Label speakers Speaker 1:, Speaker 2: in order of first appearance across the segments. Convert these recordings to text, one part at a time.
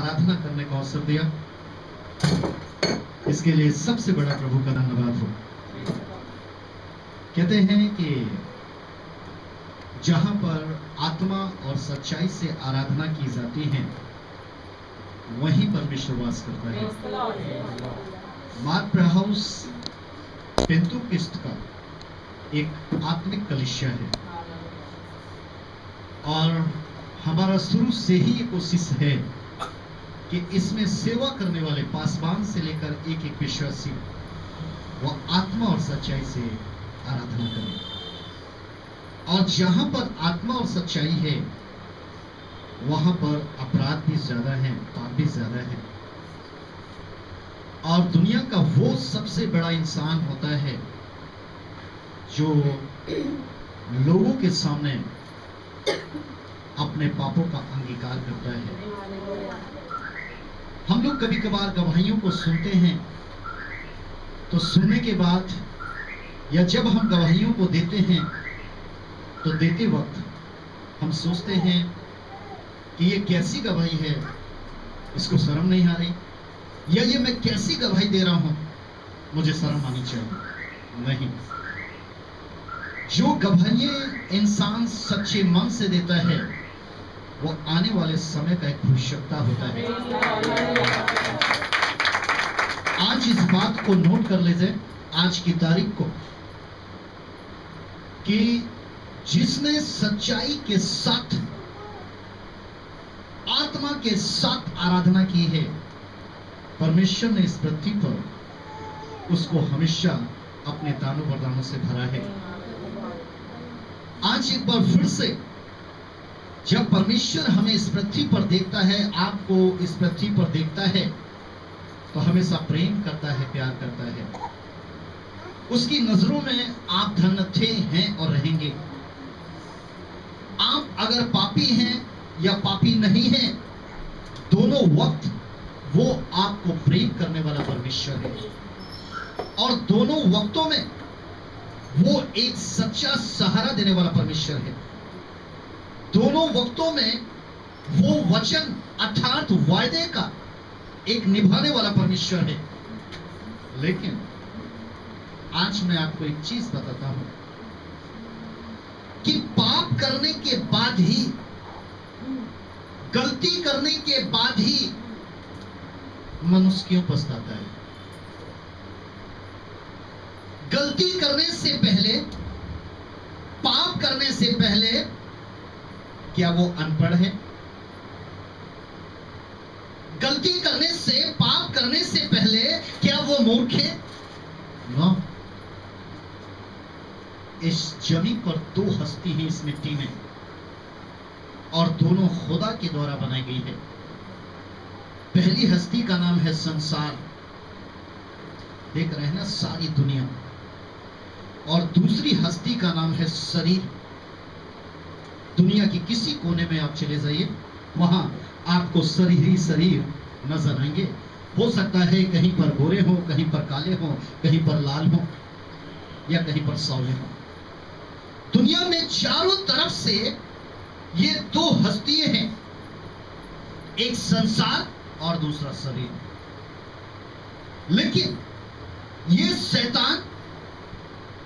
Speaker 1: आराधना करने का अवसर दिया, इसके लिए सबसे बड़ा प्रभु का धन्यवाद हो। कहते हैं कि जहां पर आत्मा और सच्चाई से आराधना की जाती है वहीं परमेश्वर वास करता है। मार्क प्रेहाउस पेंतुकिस्ट का एक आत्मिक कलीसिया है और हमारा शुरू से ही ये कोशिश है कि इसमें सेवा करने वाले पासवान से लेकर एक एक विश्वासी वो आत्मा और सच्चाई से आराधना करें। और जहां पर आत्मा और सच्चाई है वहां पर अपराध भी ज्यादा है, पाप भी ज्यादा है। और दुनिया का वो सबसे बड़ा इंसान होता है जो लोगों के सामने अपने पापों का अंगीकार करता है। हम लोग कभी कभार गवाहियों को सुनते हैं तो सुनने के बाद या जब हम गवाहियों को देते हैं तो देते वक्त हम सोचते हैं कि ये कैसी गवाही है, इसको शर्म नहीं आ रही, या ये मैं कैसी गवाही दे रहा हूं, मुझे शर्म आनी चाहिए। नहीं, जो गवाही इंसान सच्चे मन से देता है वो आने वाले समय का एक भविष्यवक्ता होता है। आज इस बात को नोट कर लीजिए, आज की तारीख को, कि जिसने सच्चाई के साथ आत्मा के साथ आराधना की है, परमेश्वर ने इस पृथ्वी पर उसको हमेशा अपने दानों वरदानों से भरा है। आज एक बार फिर से जब परमेश्वर हमें इस पृथ्वी पर देखता है, आपको इस पृथ्वी पर देखता है, तो हमेशा प्रेम करता है, प्यार करता है। उसकी नजरों में आप धन्य थे, हैं और रहेंगे। आप अगर पापी हैं या पापी नहीं हैं, दोनों वक्त वो आपको प्रेम करने वाला परमेश्वर है और दोनों वक्तों में वो एक सच्चा सहारा देने वाला परमेश्वर है। दोनों वक्तों में वो वचन अर्थात वायदे का एक निभाने वाला परमेश्वर है। लेकिन आज मैं आपको एक चीज बताता हूं कि पाप करने के बाद ही, गलती करने के बाद ही मनुष्य क्यों पछताता है? गलती करने से पहले, पाप करने से पहले क्या वो अनपढ़ है? गलती करने से, पाप करने से पहले क्या वो मूर्ख है? नो। इस जमीन पर दो हस्ती है इस मिट्टी में और दोनों खुदा के द्वारा बनाई गई है। पहली हस्ती का नाम है संसार, देख रहे हैं ना, सारी दुनिया। और दूसरी हस्ती का नाम है शरीर। दुनिया के किसी कोने में आप चले जाइए, वहां आपको शरीर ही शरीर नजर आएंगे। हो सकता है कहीं पर गोरे हो, कहीं पर काले हो, कहीं पर लाल हो या कहीं पर सावले हो। दुनिया में चारों तरफ से ये दो हस्तियां हैं, एक संसार और दूसरा शरीर। लेकिन ये शैतान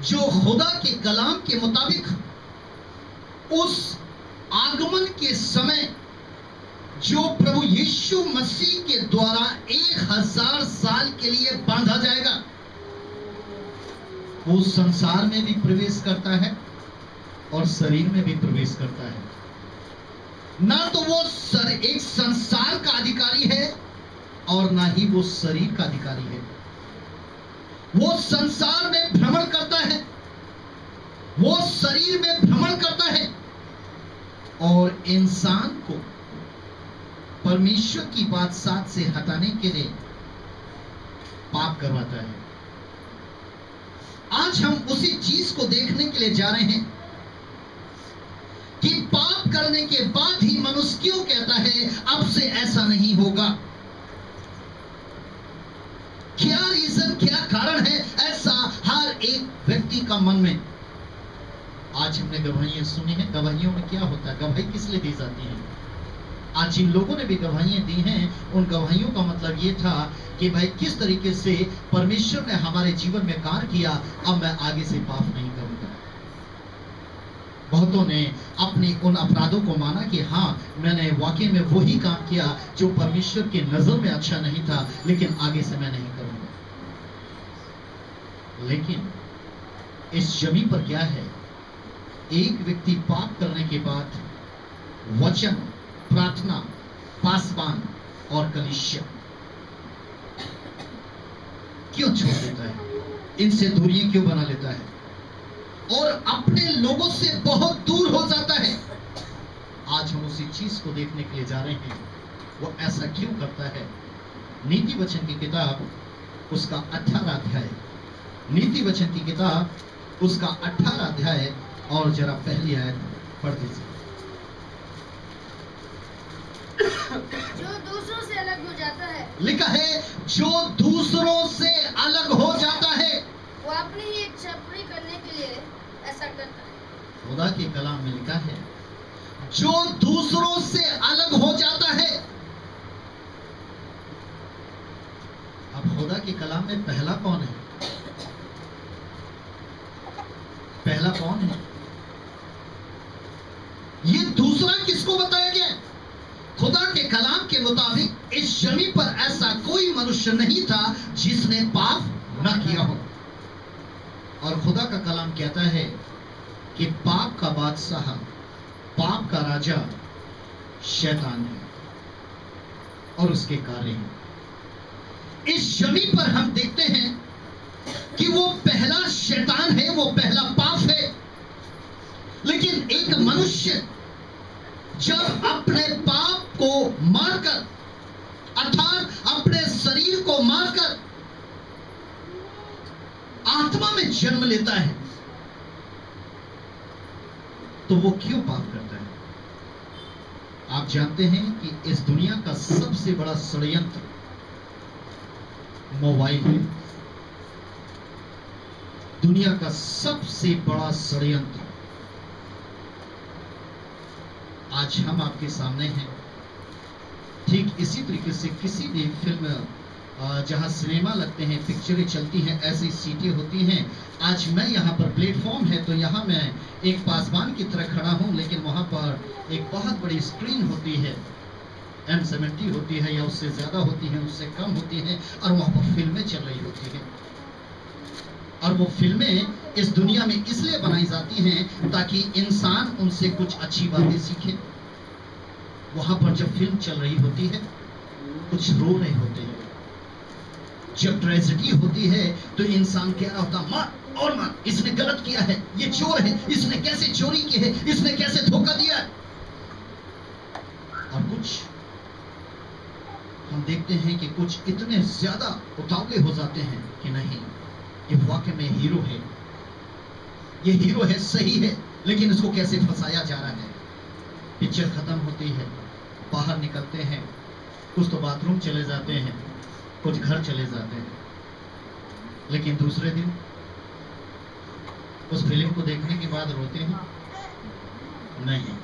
Speaker 1: जो खुदा के कलाम के मुताबिक उस आगमन के समय जो प्रभु यीशु मसीह के द्वारा 1000 साल के लिए बांधा जाएगा, वो संसार में भी प्रवेश करता है और शरीर में भी प्रवेश करता है। ना तो वो एक संसार का अधिकारी है और ना ही वो शरीर का अधिकारी है। वो संसार में भ्रमण करता है, वो शरीर में भ्रमण करता है और इंसान को परमेश्वर की बादशाहत से हटाने के लिए पाप करवाता है। आज हम उसी चीज को देखने के लिए जा रहे हैं कि पाप करने के बाद ही मनुष्य क्यों कहता है अब से ऐसा नहीं होगा। क्या रीजन, क्या कारण है ऐसा हर एक व्यक्ति का मन में। आज हमने गवाहियां सुनी है, गवाहियों में क्या होता है, गवाही किस लिए दी जाती है? आज जिन लोगों ने भी गवाहियां दी हैं, उन गवाहियों का मतलब ये था कि भाई किस तरीके से परमेश्वर ने हमारे जीवन में कार्य किया, अब मैं आगे से पाप नहीं करूंगा। बहुतों ने अपने उन अपराधों को माना कि हाँ, मैंने वाकई में वही काम किया जो परमेश्वर की नजर में अच्छा नहीं था, लेकिन आगे से मैं नहीं करूंगा। लेकिन इस जमीन पर क्या है, एक व्यक्ति पाप करने के बाद वचन, प्रार्थना, पासबान और कलीसिया क्यों छोड़ देता है, इनसे दूरियां क्यों बना लेता है और अपने लोगों से बहुत दूर हो जाता है। आज हम उसी चीज को देखने के लिए जा रहे हैं, वो ऐसा क्यों करता है। नीति वचन की किताब उसका 18 अध्याय, नीति वचन की किताब उसका 18 अध्याय और जरा पहली आयत पढ़ दीजिए।
Speaker 2: जो दूसरों से अलग हो जाता है,
Speaker 1: लिखा है जो दूसरों से अलग हो जाता है
Speaker 2: वो अपनी ही इच्छा पूरी करने के लिए ऐसा करता है।
Speaker 1: खुदा के कलाम में लिखा है जो दूसरों से अलग हो जाता है। अब खुदा के कलाम में पहला कौन है? पहला कौन है? ये दूसरा किसको बताया गया? खुदा के कलाम के मुताबिक इस जमीन पर ऐसा कोई मनुष्य नहीं था जिसने पाप न किया हो। और खुदा का कलाम कहता है कि पाप का बादशाह, पाप का राजा शैतान है और उसके कार्य हैं। इस जमीन पर हम देखते हैं कि वो पहला शैतान है, वो पहला पाप है। लेकिन एक मनुष्य जब अपने पाप को मारकर, अर्थात अपने शरीर को मारकर आत्मा में जन्म लेता है, तो वो क्यों पाप करता है? आप जानते हैं कि इस दुनिया का सबसे बड़ा षड्यंत्र मोबाइल है। दुनिया का सबसे बड़ा षड्यंत्र आज हम आपके सामने हैं। ठीक इसी तरीके से किसी भी फिल्म, जहां सिनेमा लगते हैं, पिक्चरें चलती हैं, ऐसी सीटें होती हैं। आज मैं यहाँ पर प्लेटफॉर्म है तो यहाँ मैं एक पासबान की तरह खड़ा हूँ, लेकिन वहाँ पर एक बहुत बड़ी स्क्रीन होती है, M70 होती है या उससे ज़्यादा होती है, उससे कम होती है, और वहाँ पर फिल्में चल रही होती हैं। और वो फिल्में इस दुनिया में इसलिए बनाई जाती हैं ताकि इंसान उनसे कुछ अच्छी बातें सीखे। वहाँ पर जब फिल्म चल रही होती है, कुछ रो रहे होते हैं। जब ट्रेजेडी होती है तो इंसान कह रहा होता, मार और मार, इसने गलत किया है, ये चोर है, इसने कैसे चोरी की है, इसने कैसे धोखा दिया है। और कुछ हम देखते हैं कि कुछ इतने ज्यादा उतावले हो जाते हैं कि नहीं, ये वाकई में हीरो है, ये हीरो है, सही है, लेकिन इसको कैसे फंसाया जा रहा है। पिक्चर खत्म होती है, बाहर निकलते हैं, कुछ तो बाथरूम चले जाते हैं, कुछ घर चले जाते हैं, लेकिन दूसरे दिन उस फिल्म को देखने के बाद रोते हैं? नहीं,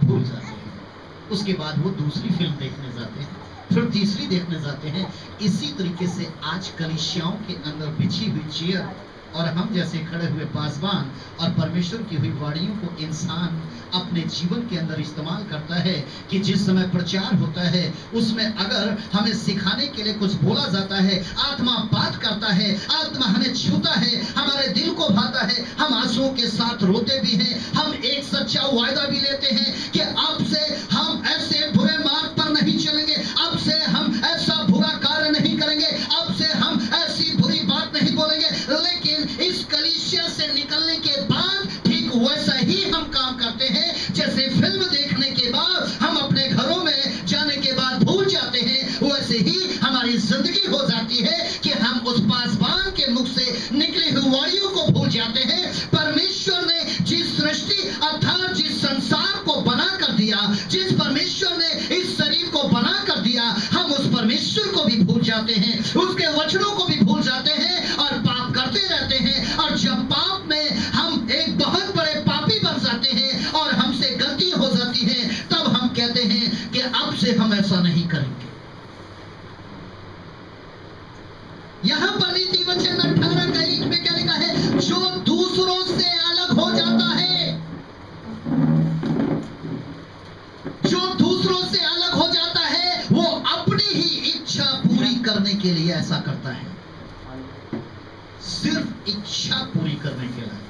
Speaker 1: भूल जाते हैं। उसके बाद वो दूसरी फिल्म देखने जाते हैं, फिर तीसरी देखने जाते हैं। इसी तरीके से आज कलीसियाओं के अंदर बिछी हुई चेयर और हम जैसे खड़े हुए पासबान और परमेश्वर की हुई वाणियों को इंसान अपने जीवन के अंदर इस्तेमाल करता है कि जिस समय प्रचार होता है उसमें अगर हमें सिखाने के लिए कुछ बोला जाता है, आत्मा बात करता है, आत्मा हमें छूता है, हमारे दिल को भाता है, हम आंसुओं के साथ रोते भी हैं, हम एक सच्चा वायदा भी लेते हैं कि अब से हम ऐसे बुरे मार्ग पर नहीं चलेंगे, अब से हम ऐसा बुरा कार्य नहीं करेंगे, अब से हम ऐसी बुरी बात नहीं बोलेंगे। लेकिन इस कलीसिया से निकलने के बाद ठीक वैसा ही हम काम करते हैं जैसे फिल्म देखने के बाद हम अपने घरों में जाने के बाद भूल जाते हैं। वैसे ही हमारी जिंदगी हो जाती है कि हम उस पासबान के मुख से निकली हुई वाणियों को भूल जाते हैं। परमेश्वर ने जिस सृष्टि अर्थात जिस संसार को बना कर दिया, जिस परमेश्वर ने इस शरीर को बना कर दिया, हम उस परमेश्वर को भी भूल जाते हैं, उसके वचनों को भी भूल जाते हैं और पाप करते रहते हैं। और जब पाप में हम एक बहुत बड़े पापी बन जाते हैं और हमसे गलती हो जाती है, तब हम कहते हैं कि के लिए ऐसा करता है, सिर्फ इच्छा पूरी करने के लिए।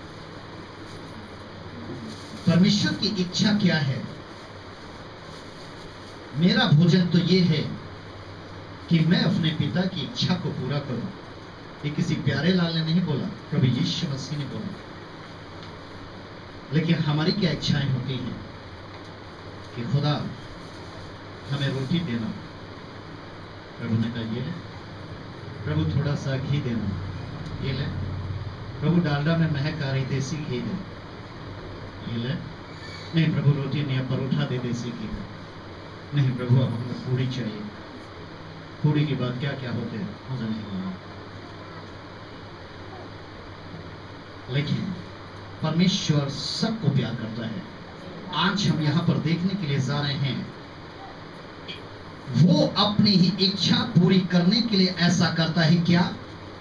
Speaker 1: परमेश्वर की इच्छा क्या है? मेरा भोजन तो ये है कि मैं अपने पिता की इच्छा को पूरा करूं। ये किसी प्यारे लाल ने नहीं बोला, प्रभु यीशु मसीह ने बोला। लेकिन हमारी क्या इच्छाएं होती हैं कि खुदा हमें रोटी देना। प्रभु ने कहा ये ले। प्रभु थोड़ा सा घी देना, ये ले। प्रभु डालडा में महक आ रही, देसी घी दे, ये ले। नहीं प्रभु रोटी नहीं, अब परोठा दे देसी घी दे। नहीं प्रभु अब हमें पूरी चाहिए। पूरी की बात क्या क्या होते हैं मुझे नहीं मालूम, लेकिन परमेश्वर सबको प्यार करता है। आज हम यहां पर देखने के लिए जा रहे हैं, वो अपनी ही इच्छा पूरी करने के लिए ऐसा करता है। क्या?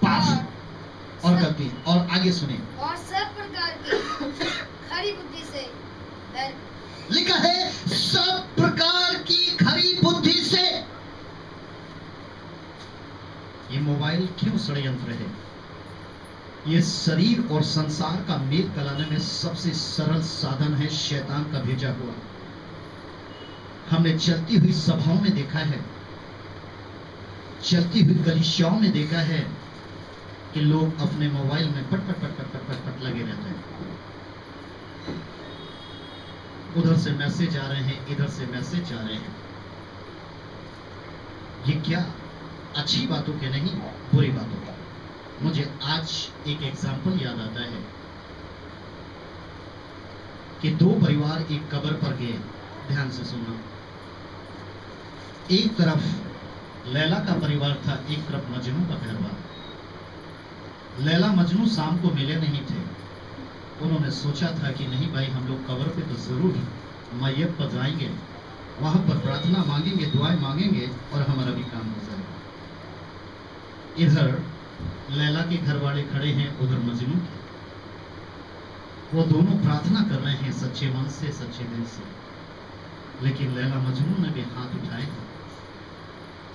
Speaker 1: पाप और गलती। और आगे सुने,
Speaker 2: और सब प्रकार की खरी बुद्धि से
Speaker 1: लिखा है सब प्रकार की खरी बुद्धि से। ये मोबाइल क्यों षड्यंत्र है? ये शरीर और संसार का मेल कराने में सबसे सरल साधन है, शैतान का भेजा हुआ। हमने चलती हुई सभाओं में देखा है, चलती हुई कलीसियाओं में देखा है कि लोग अपने मोबाइल में पट पट पट पट पट पट पट लगे रहते हैं। उधर से मैसेज आ रहे हैं, इधर से मैसेज आ रहे हैं। ये क्या? अच्छी बातों के नहीं, बुरी बातों के। मुझे आज एक एग्जाम्पल याद आता है कि दो परिवार एक कब्र पर गए। ध्यान से सुनना। एक तरफ लैला का परिवार था, एक तरफ मजनू का परिवार। लैला मजनू शाम को मिले नहीं थे। उन्होंने सोचा था कि नहीं भाई, हम लोग कब्र पे तो जरूर मैयत पर जाएंगे, वहां पर प्रार्थना मांगेंगे, दुआएं मांगेंगे और हमारा भी काम हो जाएगा। इधर लैला के घर वाले खड़े हैं, उधर मजनू के। वो दोनों प्रार्थना कर रहे हैं सच्चे मन से, सच्चे दिल से। लेकिन लैला मजनू ने भी हाथ उठाए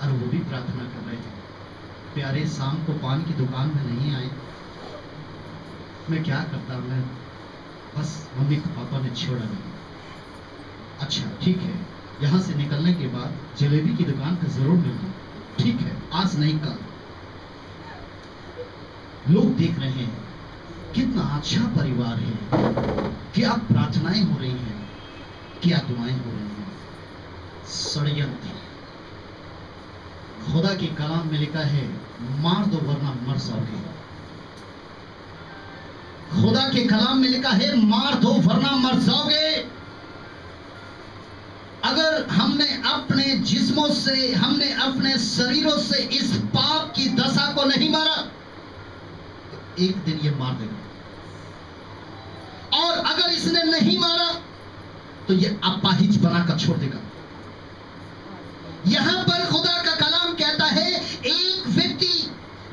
Speaker 1: और वो भी प्रार्थना कर रहे हैं, प्यारे शाम को पान की दुकान में नहीं आए। मैं क्या करता, मैं बस मम्मी को पापा ने छोड़ा नहीं। अच्छा ठीक है, यहां से निकलने के बाद जलेबी की दुकान पर जरूर मिलना। ठीक है, आज नहीं कल। लोग देख रहे हैं कितना अच्छा परिवार है, क्या प्रार्थनाएं हो रही हैं, क्या दुआएं हो रही हैं। षड्यंत्र। खुदा के कलाम में लिखा है मार दो वरना मर जाओगे। खुदा के कलाम में लिखा है मार दो वरना मर जाओगे। अगर हमने अपने जिस्मों से, हमने अपने शरीरों से इस पाप की दशा को नहीं मारा, तो एक दिन ये मार देगा। और अगर इसने नहीं मारा तो ये अपाहिज बनाकर छोड़ देगा। यहां पर खुदा का कलाम कहता है एक व्यक्ति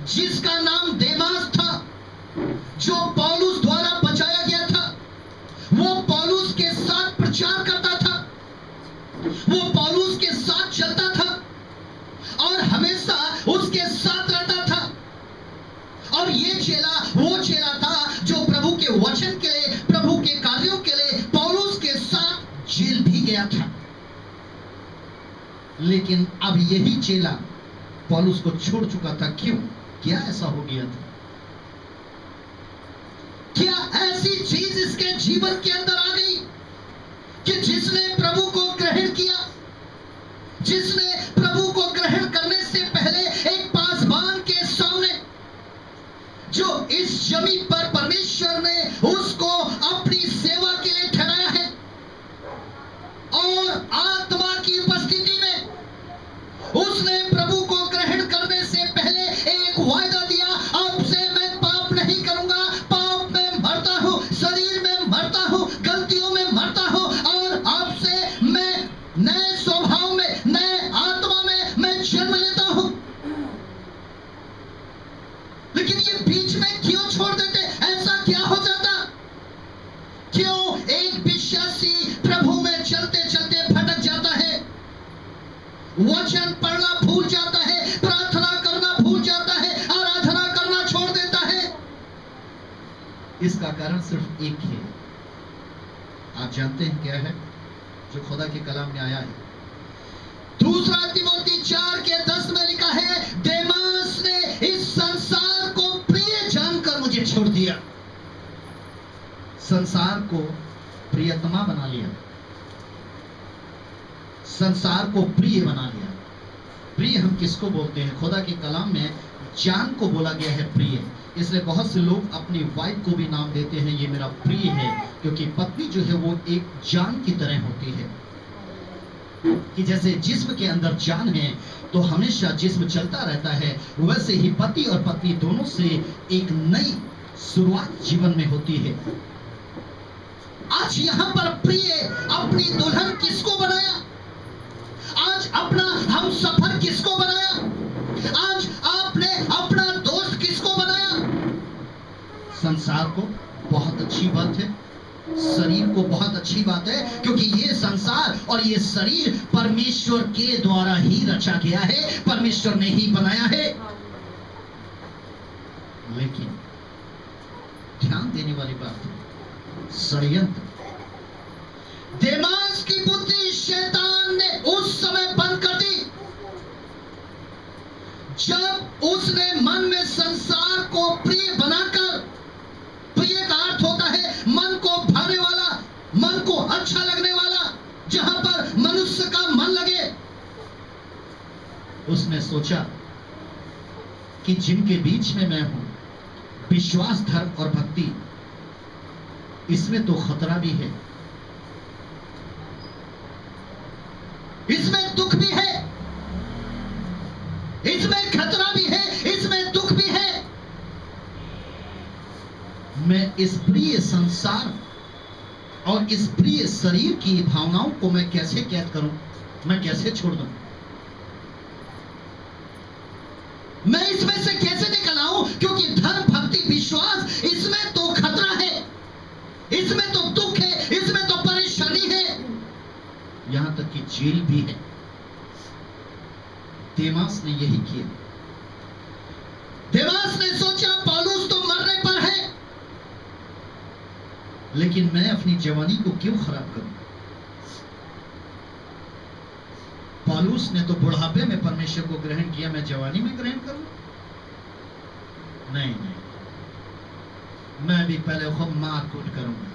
Speaker 1: जिसका नाम देमास था, जो पौलुस द्वारा बचाया गया था, वो पौलुस के साथ प्रचार करता था, वो पौलुस के साथ चलता था और हमेशा उसके साथ रहता था। और ये चेला वो चेला था जो प्रभु के वचन के लिए, प्रभु के कार्यों के लिए पौलुस के साथ जेल भी गया था। लेकिन अब यही चेला पौलुस को छोड़ चुका था। क्यों? क्या ऐसा हो गया था? क्या ऐसी चीज इसके जीवन के अंदर आ गई कि जिसने प्रभु को ग्रहण किया, जिसने प्रभु को ग्रहण करने से पहले एक पासबान के सामने, जो इस जमीन पर परमेश्वर ने उसको अपनी सेवा के लिए ठहराया है, और आत्मा की उपस्थिति में उसने प्रभु को ग्रहण करने से पहले एक वायदा दिया, अब से मैं पाप नहीं करूंगा, पाप में मरता हूं, शरीर में मरता हूं, गलतियों में मरता हूं, और अब से मैं नए स्वभाव में, नए आत्मा में मैं जन्म लेता हूं। लेकिन ये बीच में क्यों छोड़ देते? ऐसा क्या हो जाता? क्यों एक विश्वासी प्रभु में चलते चलते भटक जाता है, वचन पढ़ना भूल जाता है, प्रार्थना करना इसका कारण सिर्फ एक है। आप जानते हैं क्या है जो खुदा के कलाम में आया है? दूसरा तिमोथी 4:10 में लिखा है, देमास ने इस संसार को प्रिय जानकर मुझे छोड़ दिया। संसार को प्रियतमा बना लिया, संसार को प्रिय बना लिया। प्रिय हम किसको बोलते हैं? खुदा के कलाम में जान को बोला गया है प्रिय। इसलिए बहुत से लोग अपनी वाइफ को भी नाम देते हैं, ये मेरा प्रिय है, क्योंकि पत्नी जो है वो एक जान की तरह होती है। कि जैसे जिस्म के अंदर जान है तो हमेशा जिस्म चलता रहता है, वैसे ही पति और पत्नी दोनों से एक नई शुरुआत जीवन में होती है। आज यहां पर प्रिय अपनी दुल्हन किसको बनाया? आज अपना हम सफर किसको बनाया? आज आपने अपना दोस्त किसको बनाया? संसार को। बहुत अच्छी बात है, शरीर को बहुत अच्छी बात है, क्योंकि ये संसार और ये शरीर परमेश्वर के द्वारा ही रचा गया है, परमेश्वर ने ही बनाया है। लेकिन ध्यान देने वाली बात है, षड्यंत्र। देमास की बुद्धि शैतान ने उस समय बंद कर दी जब उसने मन में संसार को प्रिय बनाकर, प्रिय का अर्थ होता है मन को भाने वाला, मन को अच्छा लगने वाला, जहां पर मनुष्य का मन लगे। उसने सोचा कि जिनके बीच में मैं हूं, विश्वास, धर्म और भक्ति, इसमें तो खतरा भी है, इसमें दुख भी है, इसमें खतरा भी है, इसमें दुख भी है। मैं इस प्रिय संसार और इस प्रिय शरीर की भावनाओं को मैं कैसे कैद करूं? मैं कैसे छोड़ दूं? मैं इसमें से कैसे निकल आऊं? क्योंकि धर्म, भक्ति, विश्वास, इसमें तो खतरा है, इसमें तो दुख है, इसमें तो परेशानी है, यहां तक कि जेल भी है। देमास ने यही किया। देमास ने सोचा पौलुस तो मरने पर है, लेकिन मैं अपनी जवानी को क्यों खराब करूं? पौलुस ने तो बुढ़ापे में परमेश्वर को ग्रहण किया, मैं जवानी में ग्रहण करूं? नहीं, मैं भी पहले खूब मार कूट करूंगा,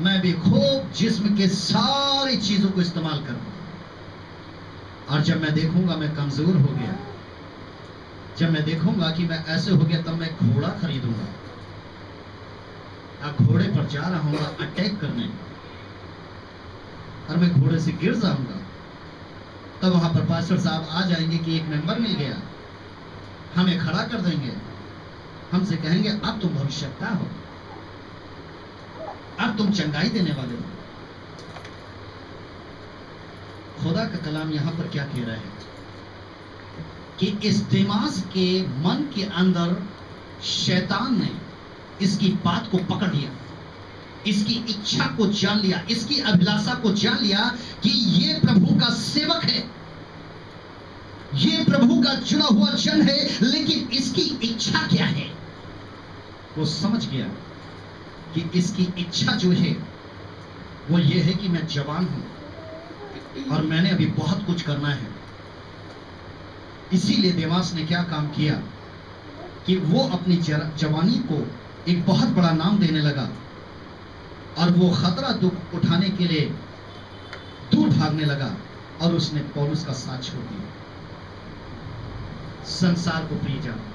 Speaker 1: मैं भी खूब जिस्म के सारी चीजों को इस्तेमाल करूंगा, और जब मैं देखूंगा मैं कमजोर हो गया, जब मैं देखूंगा कि मैं ऐसे हो गया, तब मैं घोड़ा खरीदूंगा, अब घोड़े पर जा रहा हूं अटैक करने, और मैं घोड़े से गिर जाऊंगा, तब वहां पर पास्टर साहब आ जाएंगे कि एक मेंबर मिल गया, हमें खड़ा कर देंगे, हमसे कहेंगे अब तुम भविष्यवक्ता हो, अब तुम चंगाई देने वाले हो। खुदा का कलाम यहां पर क्या कह रहा है कि इस देमास के मन के अंदर शैतान ने इसकी बात को पकड़ लिया, इसकी इच्छा को जान लिया, इसकी अभिलाषा को जान लिया कि ये प्रभु का सेवक है, ये प्रभु का चुना हुआ जन है, लेकिन इसकी इच्छा क्या है? वो समझ गया कि इसकी इच्छा जो है वो ये है कि मैं जवान हूं और मैंने अभी बहुत कुछ करना है। इसीलिए देमास ने क्या काम किया कि वो अपनी जवानी को एक बहुत बड़ा नाम देने लगा, और वो खतरा दुख उठाने के लिए दूर भागने लगा, और उसने पौलुस का साथ छोड़ दिया, संसार को प्रिय जाना।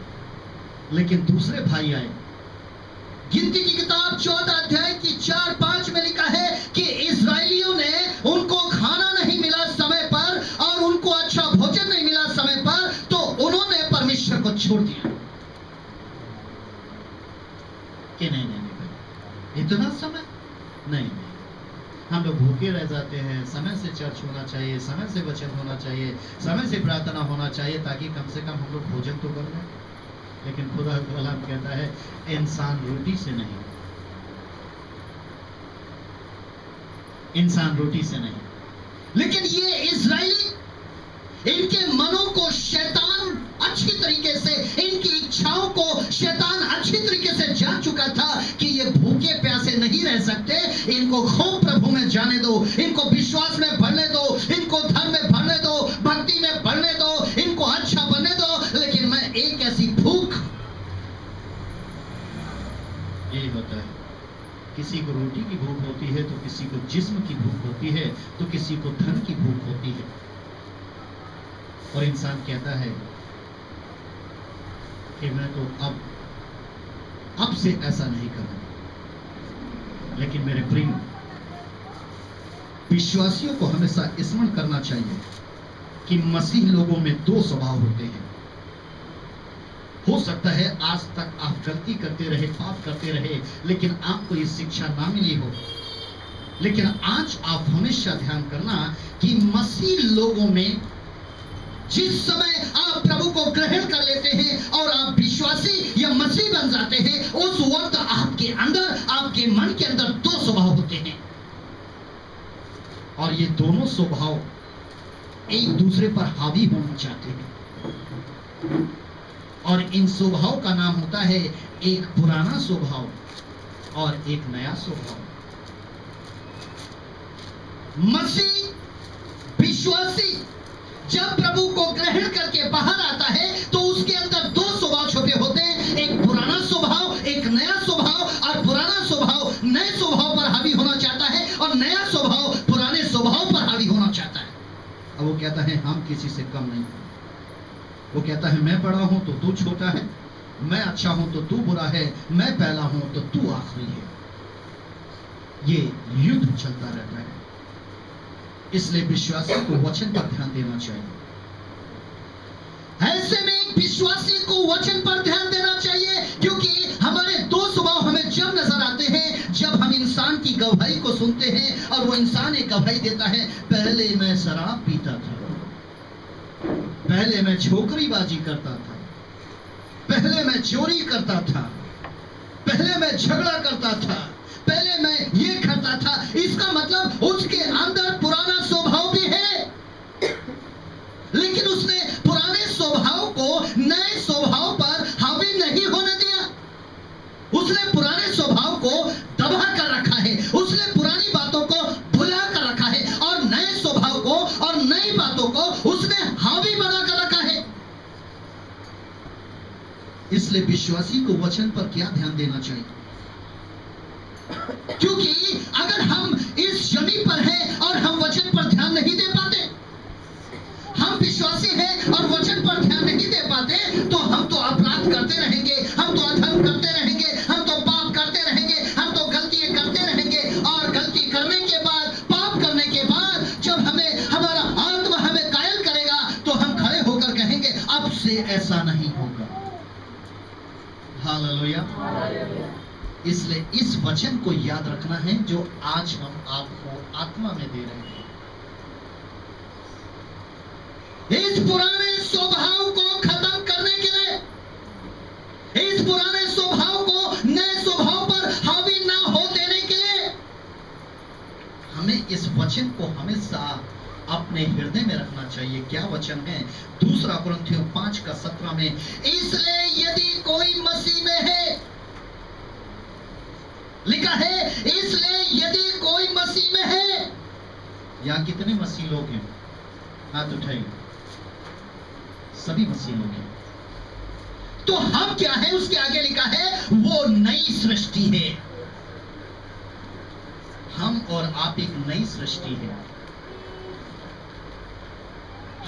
Speaker 1: लेकिन दूसरे भाई आए। गिनती की किताब 14 अध्याय की 4-5 में लिखा है कि इस्राएलियों ने उनको खाना नहीं मिला समय पर, और उनको अच्छा भोजन नहीं मिला समय पर, तो उन्होंने परमेश्वर को छोड़ दिया कि नहीं, इतना समय नहीं, हम लोग भूखे रह जाते हैं। समय से चर्च होना चाहिए, समय से वचन होना चाहिए, समय से प्रार्थना होना चाहिए, ताकि कम से कम हम लोग भोजन तो कर लें। लेकिन खुदा का कलाम कहता है इंसान रोटी से नहीं, इंसान रोटी से नहीं। लेकिन ये इस्राएली, इनके मनों को शैतान अच्छी तरीके से, इनकी इच्छाओं को शैतान अच्छी तरीके से जान चुका रह सकते, इनको खूब प्रभु में जाने दो, इनको विश्वास में बढ़ने दो, इनको धर्म में बढ़ने दो, भक्ति में बढ़ने दो, इनको अच्छा बनने दो, लेकिन मैं एक ऐसी भूख, यही होता है। किसी को रोटी की भूख होती है, तो किसी को जिस्म की भूख होती है, तो किसी को धन की भूख होती है। और इंसान कहता है कि मैं तो अब से ऐसा नहीं करूंगा। लेकिन मेरे प्रिय विश्वासियों को हमेशा स्मरण करना चाहिए कि मसीह लोगों में दो स्वभाव होते हैं। हो सकता है आज तक आप गलती करते रहे, पाप करते रहे, लेकिन आपको ये शिक्षा ना मिली हो, लेकिन आज आप हमेशा ध्यान करना कि मसीह लोगों में जिस समय आप प्रभु को ग्रहण कर लेते हैं और आप विश्वासी या मसीह बन जाते हैं, उस वक्त आपके अंदर, आपके मन के अंदर दो स्वभाव होते हैं। और ये दोनों स्वभाव एक दूसरे पर हावी होना चाहते हैं। और इन स्वभाव का नाम होता है एक पुराना स्वभाव और एक नया स्वभाव। मसीह विश्वासी जब प्रभु को ग्रहण करके बाहर आता है, तो उसके अंदर दो स्वभाव छुपे होते हैं, एक पुराना स्वभाव, एक नया स्वभाव। और पुराना स्वभाव नए स्वभाव पर हावी होना चाहता है और नया स्वभाव पुराने स्वभाव पर हावी होना चाहता है। अब वो कहता है हम किसी से कम नहीं। वो कहता है मैं बड़ा हूं तो तू छोटा है, मैं अच्छा हूं तो तू बुरा है, मैं पहला हूं तो तू आखिरी है। ये युद्ध चलता रहता है। इसलिए विश्वासी को वचन पर ध्यान देना चाहिए। ऐसे में एक विश्वासी को वचन पर ध्यान देना चाहिए, क्योंकि हमारे दो स्वभाव हमें जब नजर आते हैं, जब हम इंसान की गवाही को सुनते हैं और वो इंसान एक गवाही देता है, पहले मैं शराब पीता था, पहले मैं छोकरीबाजी करता था, पहले मैं चोरी करता था, पहले मैं झगड़ा करता था, पहले मैं ये करता था। इसका मतलब उसके अंदर पुराना स्वभाव भी है, लेकिन उसने पुराने स्वभाव को नए स्वभाव पर हावी नहीं होने दिया। उसने पुराने स्वभाव को दबा कर रखा है, उसने पुरानी बातों को भुला कर रखा है और नए स्वभाव को और नई बातों को उसने हावी बना कर रखा है। इसलिए विश्वासी को वचन पर क्या ध्यान देना चाहिए? क्योंकि अगर हम इस जमीन पर हैं और हम वचन पर ध्यान नहीं दे पाते, हम विश्वासी हैं और वचन पर ध्यान नहीं दे पाते, तो हम तो अपराध करते रहेंगे, हम तो अधर्म करते रहेंगे, हम तो पाप करते रहेंगे, हम तो गलतियां करते रहेंगे। और गलती करने के बाद, पाप करने के बाद जब हमें हमारा आत्मा हमें कायल करेगा, तो हम खड़े होकर कहेंगे अब से ऐसा नहीं होगा। हालेलुया। इसलिए इस वचन को याद रखना है जो आज हम आपको आत्मा में दे रहे हैं। इस पुराने स्वभाव को खत्म करने के लिए, इस पुराने स्वभाव को नए स्वभाव पर हावी ना हो देने के लिए, हमें इस वचन को हमेशा अपने हृदय में रखना चाहिए। क्या वचन है? 2 कुरिन्थियों 5:17 में, इसलिए यदि कोई मसीह में है, लिखा है इसलिए यदि कोई मसीह में है। यहां कितने मसीह लोग हैं? हाथ उठाइए। सभी मसीह लोग हैं। तो हम क्या है? उसके आगे लिखा है वो नई सृष्टि है। हम और आप एक नई सृष्टि है।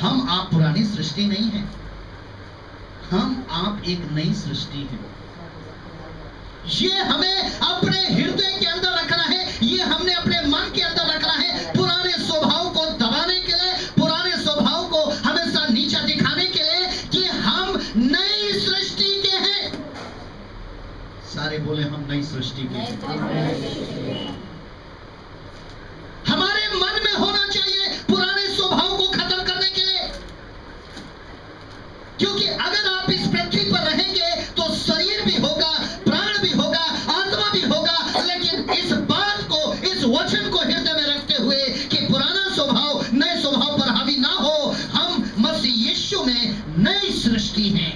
Speaker 1: हम आप पुरानी सृष्टि नहीं है, हम आप एक नई सृष्टि है। ये हमें अपने हृदय के अंदर रखना है, ये हमने अपने मन के अंदर रखना है। पुराने स्वभाव को दबाने के लिए, पुराने स्वभाव को हमेशा नीचा दिखाने के लिए कि हम नई सृष्टि के हैं। सारे बोले हम नई सृष्टि के हैं। हमारे मन में होना चाहिए पुराने स्वभाव को खत्म करने के लिए, क्योंकि अगर आप इस पृथ्वी पर रहेंगे तो शरीर भी होगा, प्राण भी होगा, आत्मा भी होगा, लेकिन इस बात को, इस वचन को हृदय में रखते हुए कि पुराना स्वभाव नए स्वभाव पर हावी ना हो। हम मसीह यीशु में नई सृष्टि हैं।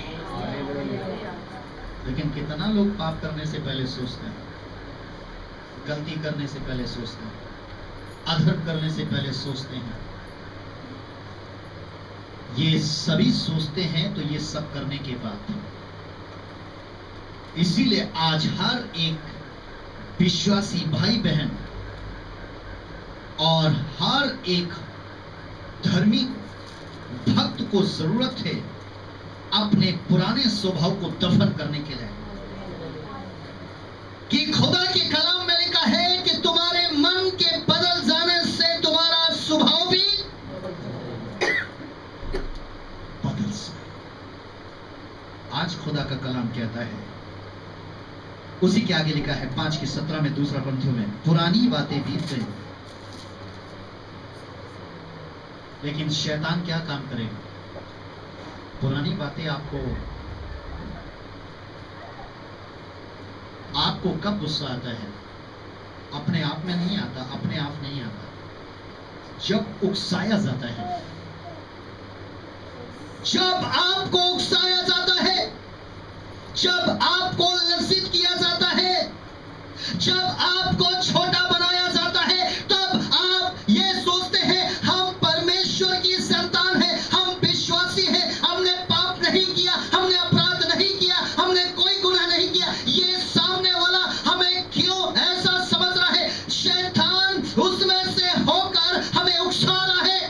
Speaker 1: लेकिन कितना लोग पाप करने से पहले सोचते हैं गलती करने से पहले सोचते हैं, अधर्म करने से पहले सोचते हैं। ये सभी सोचते हैं तो ये सब करने के बाद। इसीलिए आज हर एक विश्वासी भाई बहन और हर एक धर्मी भक्त को जरूरत है अपने पुराने स्वभाव को दफन करने के लिए। कि खुदा के कलाम में लिखा है कि तुम्हारे मन के बदल जाने से तुम्हारा स्वभाव भी बदल जाए। आज खुदा का कलाम कहता है, उसी के आगे लिखा है 5:17 में, दूसरा ग्रंथियों में, पुरानी बातें बीत गई। लेकिन शैतान क्या काम करेगा? पुरानी बातें आपको कब गुस्सा आता है? अपने आप में नहीं आता, अपने आप नहीं आता, जब उकसाया जाता है। जब आपको उकसाया जाता है, जब आपको लज्जित किया जाता है, जब आपको छोटा बनाया जाता है, तब आप ये सोचते हैं हम परमेश्वर की संतान है, हम विश्वासी हैं, हमने पाप नहीं किया, हमने अपराध नहीं किया, हमने कोई गुनाह नहीं किया। ये सामने वाला हमें क्यों ऐसा समझ रहा है? शैतान उसमें से होकर हमें उकसा रहा है।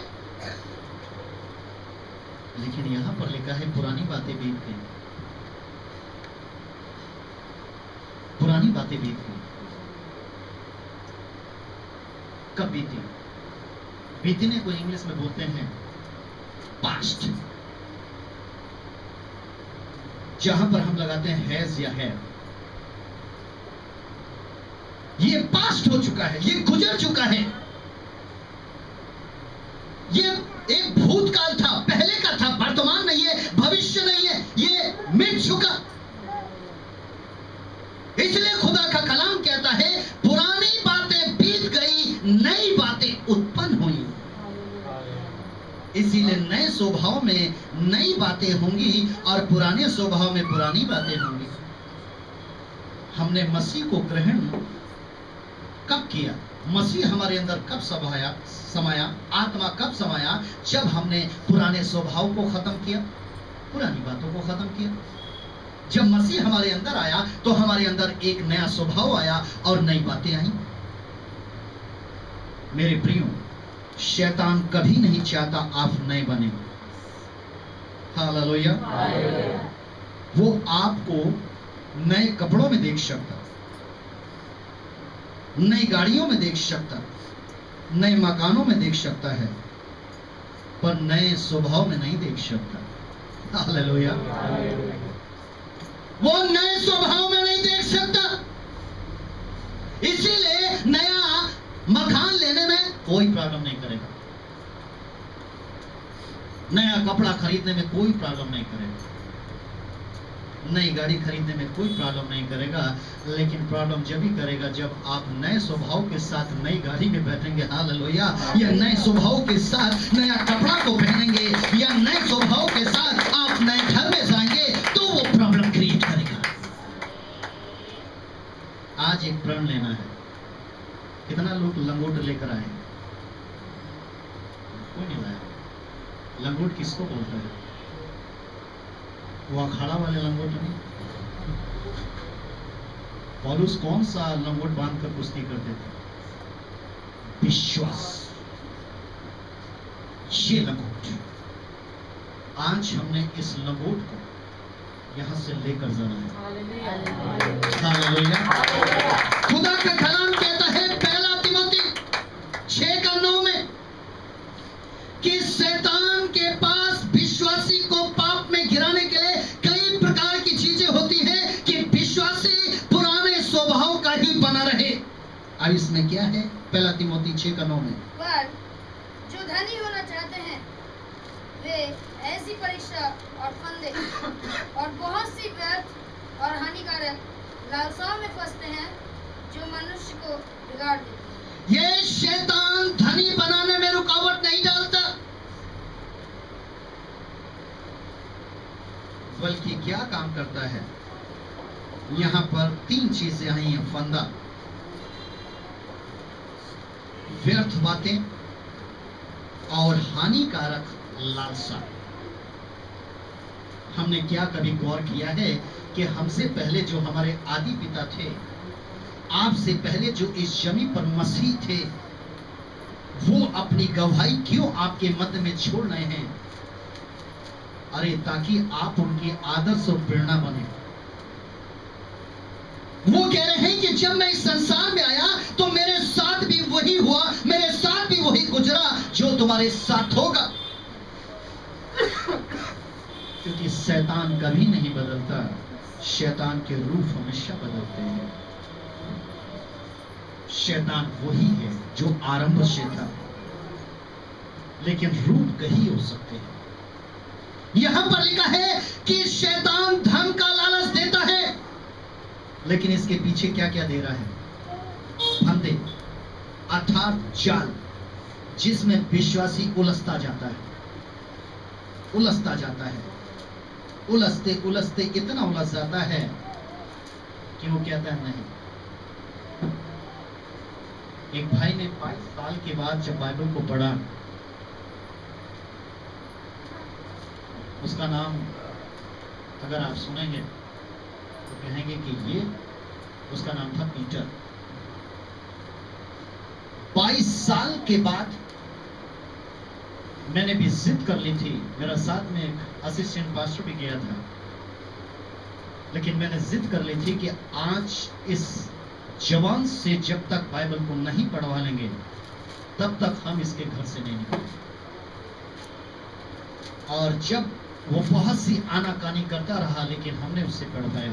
Speaker 1: लेकिन यहां पर लिखा है पुरानी बातें बीत गई। पुरानी बातें बीत गई। कब बीती? बीतने को इंग्लिश में बोलते हैं पास्ट। जहां पर हम लगाते हैं हैज या है, ये पास्ट हो चुका है, ये गुजर चुका है, ये एक भूतकाल था, पहले का था, वर्तमान नहीं है, भविष्य नहीं है, ये मिट चुका। इसलिए खुदा का कलाम कहता है पुरानी बातें बीत गई, नई बातें उत्पन्न हुई। इसीलिए नए स्वभाव में नई बातें होंगी और पुराने स्वभाव में पुरानी बातें होंगी। हमने मसीह को ग्रहण कब किया? मसीह हमारे अंदर कब समाया? आत्मा कब समाया? जब हमने पुराने स्वभाव को खत्म किया, पुरानी बातों को खत्म किया। जब मसीह हमारे अंदर आया तो हमारे अंदर एक नया स्वभाव आया और नई बातें आई। मेरे प्रियो, शैतान कभी नहीं चाहता आप नए बने। हालेलुया। वो आपको नए कपड़ों में देख सकता, नई गाड़ियों में देख सकता, नए मकानों में देख सकता है, पर नए स्वभाव में नहीं देख सकता। हालेलुया। वो नए स्वभाव में नहीं देख सकता। इसीलिए नया मकान लेने में कोई प्रॉब्लम नहीं करेगा, नया कपड़ा खरीदने में कोई प्रॉब्लम नहीं करेगा, नई गाड़ी खरीदने में कोई प्रॉब्लम नहीं करेगा। लेकिन प्रॉब्लम जब ही करेगा जब आप नए स्वभाव के साथ नई गाड़ी में बैठेंगे। हालेलुया। या नए स्वभाव के साथ नया कपड़ा को पहनेंगे, या नए स्वभाव के साथ आप नए घर में जाएंगे, तो वो प्रॉब्लम क्रिएट करेगा। आज एक प्रण लेना है। कितना लोग लंगोट लेकर आए? कोई नहीं लाया। लंगोट किसको बोलते हैं? वो अखाड़ा वाले लंगोट नहीं। पौलुस कौन सा लंगोट बांधकर कुश्ती करते थे? विश्वास। ये लंगोट, आज हमने इस लंगोट को यहां से लेकर जाना है। हालेलुया। खुदा का कलाम कहता है 1 तिमोथी 6:9 में कि शैतान के पास विश्वासी को पाप में गिराने के लिए कई प्रकार की चीजें होती हैं कि विश्वासी पुराने स्वभाव का ही बना रहे। अब इसमें क्या है? 1 तिमोथी 6:9 में,
Speaker 2: पर जो धनी होना चाहते हैं वे ऐसी परीक्षा और फंदे और बहुत सी व्यर्थ और हानिकारक लालसाओं में फंसते हैं जो मनुष्य को बिगाड़ देती है।
Speaker 1: ये शैतान धनी बनाने में रुकावट नहीं डालता, बल्कि क्या काम करता है? यहां पर 3 चीजें आई हैं। फंदा, व्यर्थ बातें और हानिकारक लालसा। हमने क्या कभी गौर किया है कि हमसे पहले जो हमारे आदि पिता थे, आपसे पहले जो इस जमीन पर मसीह थे, वो अपनी गवाही क्यों आपके मध्य में छोड़ रहे हैं? अरे ताकि आप उनके आदर्श और प्रेरणा बने। वो कह रहे हैं कि जब मैं इस संसार में आया तो मेरे साथ भी वही हुआ, मेरे साथ भी वही गुजरा जो तुम्हारे साथ होगा। क्योंकि शैतान कभी नहीं बदलता, शैतान के रूप हमेशा बदलते हैं। शैतान वही है जो आरंभ से था, लेकिन रूप कहीं हो सकते हैं। यहां पर लिखा है कि शैतान धन का लालच देता है, लेकिन इसके पीछे क्या क्या दे रहा है? फंदे, अर्थात जाल, जिसमें विश्वासी उलझता जाता है, उलझता जाता है, उलझते उलझते इतना उलझ जाता है कि वो कहता है नहीं। एक भाई ने 22 साल के बाद जब बाइबल को पढ़ा, उसका नाम अगर आप सुनेंगे तो कहेंगे कि ये उसका नाम था पीटर। 22 साल के बाद मैंने भी जिद कर ली थी, मेरा साथ में एक असिस्टेंट पास्टर भी गया था, लेकिन मैंने जिद कर ली थी कि आज इस जवान से जब तक बाइबल को नहीं पढ़वा लेंगे तब तक हम इसके घर से नहीं निकलेंगे। और जब वो बहुत सी आनाकानी करता रहा, लेकिन हमने उससे पढ़वाया।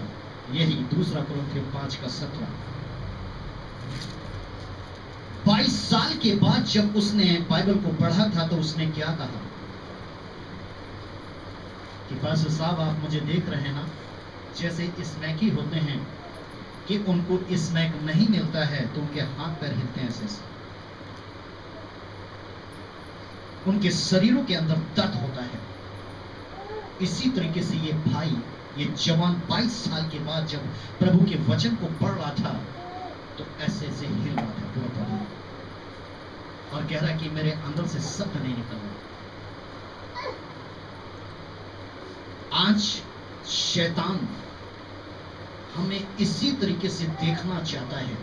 Speaker 1: यही 2 कुरिन्थियों 5:17। 22 साल के बाद जब उसने बाइबल को पढ़ा था तो उसने क्या कहा कि पास्टर साहब, आप मुझे देख रहे हैं ना, जैसे स्नैकी होते हैं कि उनको स्नैक नहीं मिलता है तो उनके हाथ पैर हिलते हैं, ऐसे उनके शरीरों के अंदर दर्द होता है। इसी तरीके से ये भाई, ये जवान 22 साल के बाद जब प्रभु के वचन को पढ़ रहा था तो ऐसे ऐसे हिल रहा था पूरा प्रभु, और कह रहा कि मेरे अंदर से शब्द नहीं निकल रहा। आज शैतान हमें इसी तरीके से देखना चाहता है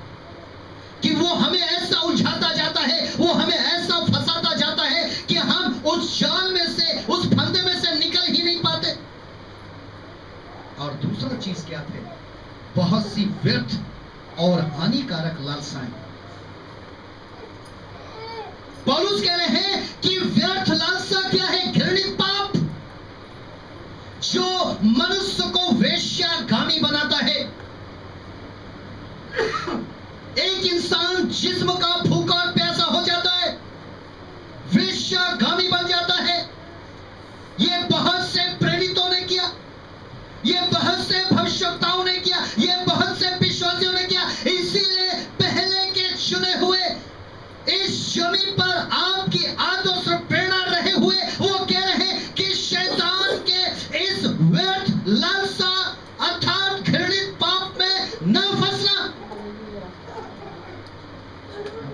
Speaker 1: कि वो हमें ऐसा उलझाता जाता है, वो हमें ऐसा फंसाता जाता है कि हम उस जाल में से, उस फंदे में से निकल ही नहीं पाते। और दूसरा चीज क्या थे? बहुत सी व्यर्थ और हानिकारक लालसाएं। पौलुस कह रहे हैं कि व्यर्थ लालसा क्या है? घृणित पाप जो मनुष्य को वेश्यागामी बनाता है। एक इंसान जिस्म का भूखा और प्यासा हो जाता है, वेश्यागामी बन जाता है। ये बहुत से प्रेरितों ने किया, ये बहुत से भविष्यवक्ताओं ने किया, ये बहुत से विश्वासियों ने किया। इसीलिए पहले के चुने हुए इस जमीन पर आपकी आदर्श प्रेरणा रहे हुए वो कह रहे हैं कि शैतान के इस व्यर्थ लालसा अर्थात घृणित पाप में न फंसना।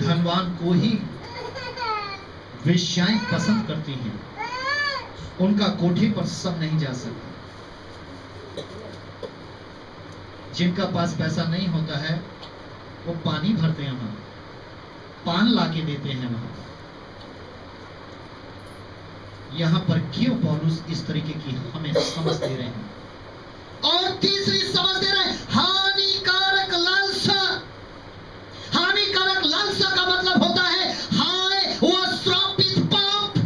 Speaker 1: धनवान को ही वेश्याएं पसंद करती हैं, उनका कोठे पर सब नहीं जा सकता। जिनका पास पैसा नहीं होता है वो पानी भरते हैं, वहां पान लाके देते हैं वहां। यहां पर क्यों पौलुस इस तरीके की हमें समझ दे रहे हैं? और तीसरी समझ दे रहे हैं, हानिकारक लालसा। हानिकारक लालसा का मतलब होता है हाय वो श्रापित पाप।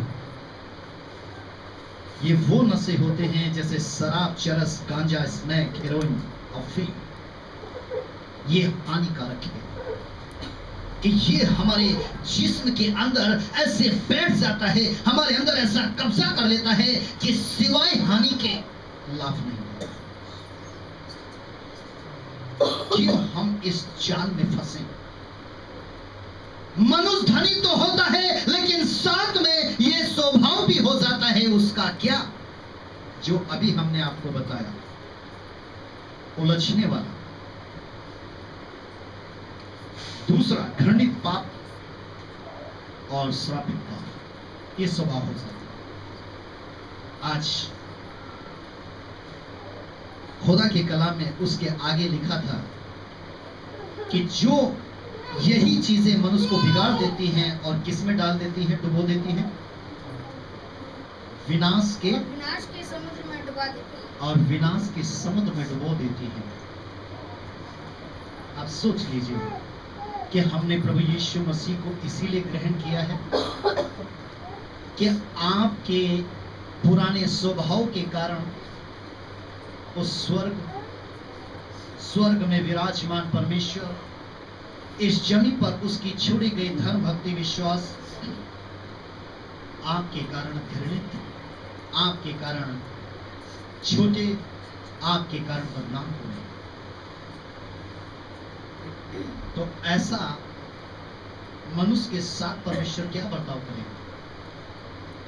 Speaker 1: ये वो नशे होते हैं जैसे शराब, चरस, गांजा, स्मैक, हेरोइन, अफीम। ये हानिकारक है कि ये हमारे जिस्म के अंदर ऐसे बैठ जाता है, हमारे अंदर ऐसा कब्जा कर लेता है कि सिवाय हानि के लाभ नहीं होता। क्यों हम इस जाल में फंसे? मनुष्य धनी तो होता है, लेकिन साथ में ये स्वभाव भी हो जाता है उसका क्या, जो अभी हमने आपको बताया, उलझने वाला। दूसरा घृणित पाप और श्रापित था, ये स्वभाव हो सकता है। आज खुदा के कलाम में उसके आगे लिखा था कि जो यही चीजें मनुष्य को बिगाड़ देती हैं और किस में डाल देती हैं, डुबो देती हैं, विनाश के
Speaker 2: समुद्र में डुबा देती हैं,
Speaker 1: और विनाश के समुद्र में डुबो देती हैं। आप सोच लीजिए कि हमने प्रभु यीशु मसीह को इसीलिए ग्रहण किया है कि आपके पुराने स्वभाव के कारण उस स्वर्ग में विराजमान परमेश्वर इस जमीन पर उसकी छोड़ी गई धर्म, भक्ति, विश्वास आपके कारण घृणित, आपके कारण छोटे, आपके कारण बदनाम हुए। तो ऐसा मनुष्य के साथ परमेश्वर क्या बर्ताव करेगा?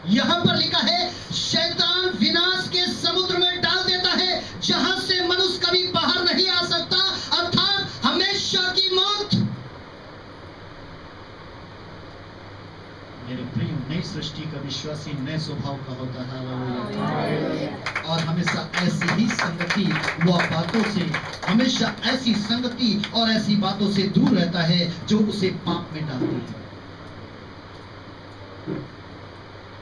Speaker 1: यहां पर लिखा है, शैतान विनाश के समुद्र में डाल देता है जहां से मनुष्य कभी बाहर नहीं आ सकता, अर्थात हमेशा की मौत। मेरे प्रिय, नई सृष्टि का विश्वासी नए स्वभाव का होता है, और हमेशा ऐसी ही संगति व बातों से, हमेशा ऐसी संगति और ऐसी बातों से दूर रहता है जो उसे पाप में डालती है,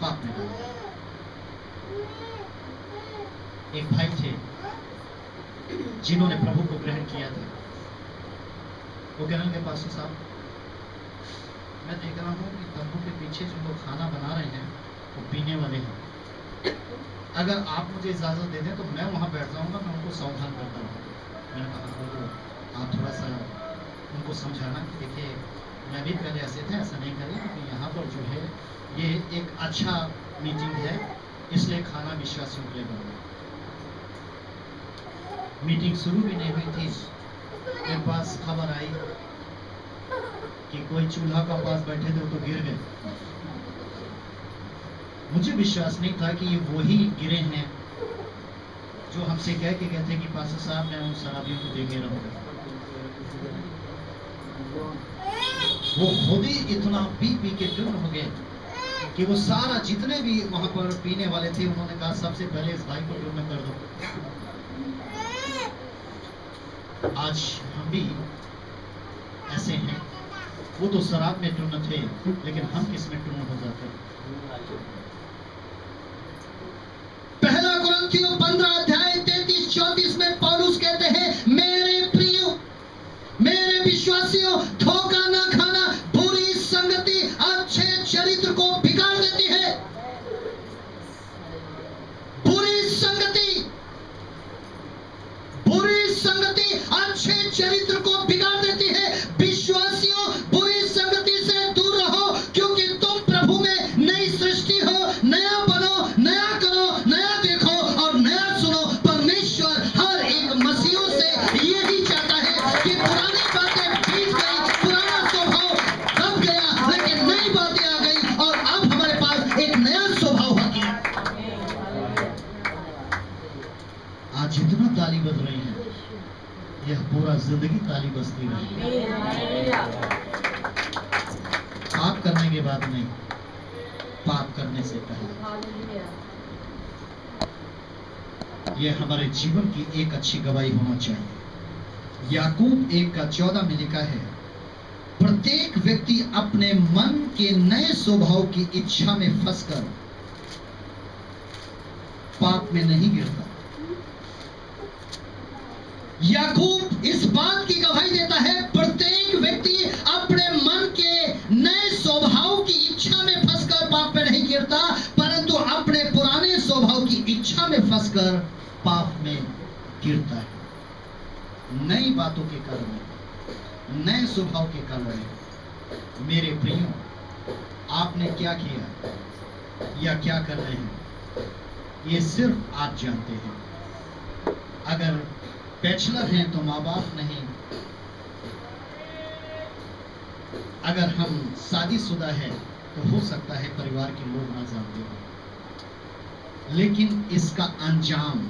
Speaker 1: पाप में डालती है। एक भाई थे जिन्होंने प्रभु को ग्रहण किया था। वो कहने के पास साहब, मैं देख रहा हूँ कि तंबू के पीछे जो लोग खाना बना रहे हैं वो पीने वाले हैं। अगर आप मुझे इजाज़त दे दें तो मैं वहाँ बैठ जाऊँगा, मैं उनको सावधान करता हूँ। मैंने कहा तो आप थोड़ा सा उनको समझाना कि देखिए, मैं भी पहले ऐसे थे, ऐसा नहीं करें, क्योंकि यहाँ पर जो है ये एक अच्छा मीटिंग है, इसलिए खाना विश्वासियों के लिए बना। मीटिंग शुरू भी नहीं हुई थी, मेरे पास खबर आई कि कोई चूल्हा का पास बैठे थे, वो तो गिर गए। मुझे विश्वास नहीं था कि ये वही गिरे हैं जो हमसे कह के कहते कि पास्टर साहब मैं उन शराबियों को देखे रहूंगा। वो खुद ही इतना पी के टुन्न हो गए कि वो सारा जितने भी वहां पर पीने वाले थे, उन्होंने कहा सबसे पहले इस भाई को टुन्न कर दो। आज हम भी ऐसे हैं, वो तो शराब में टुन्न थे, लेकिन हम किस में टुन्न हो जाते हैं? पहला कुरिन्थियों 15 अध्याय 33-34 में पौलुस कहते हैं, मेरे प्रियो, मेरे विश्वासियों, धोखा ना खाना, बुरी संगति अच्छे चरित्र को बिगाड़ देती है। बुरी संगति अच्छे चरित्र को बिगाड़ देती है। विश्वासियों, बुरी संगति से दूर रहो, क्योंकि तुम प्रभु में नई सृष्टि हो। नया बनो, नया करो, नया देखो और नया सुनो। परमेश्वर हर एक मसीहों से यही चाहता है कि पुरानी बातें बीत गई, पुराना स्वभाव दब गया, लेकिन नई बातें आ गई और अब हमारे पास एक नया स्वभाव आ गया। आज जितना ताली बज रही है, यह पूरा जिंदगी ताली बजती रही। पाप करने के बाद नहीं, पाप करने से पहले। यह हमारे जीवन की एक अच्छी गवाही होना चाहिए। याकूब 1:14 में लिखा है, प्रत्येक व्यक्ति अपने मन के नए स्वभाव की इच्छा में फंसकर पाप में नहीं गिरता। याकूब इस बात की गवाही देता है, प्रत्येक व्यक्ति अपने मन के नए स्वभाव की इच्छा में फंसकर पाप में नहीं गिरता, परंतु अपने पुराने स्वभाव की इच्छा में फंसकर पाप में गिरता है। नई बातों के कारण, नए स्वभाव के कारण। मेरे प्रियो, आपने क्या किया या क्या कर रहे हैं, ये सिर्फ आप जानते हैं। अगर बैचलर हैं तो माँ बाप नहीं, अगर हम शादीशुदा हैं तो हो सकता है परिवार के लोग ना जानते हो, लेकिन इसका अंजाम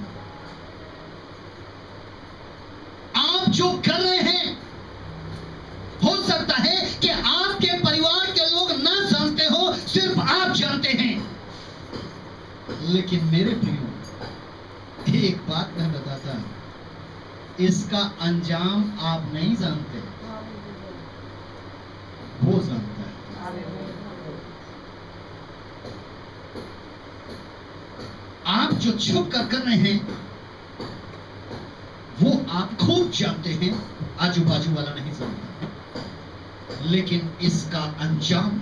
Speaker 1: आप जो कर रहे हैं, हो सकता है कि आपके परिवार के लोग ना जानते लेकिन मेरे प्रियो, एक बात मैं बताता हूं, इसका अंजाम आप नहीं जानते, वो जानता है। आप जो छुप कर रहे हैं वो आप खूब जानते हैं, आजू बाजू वाला नहीं जानता, लेकिन इसका अंजाम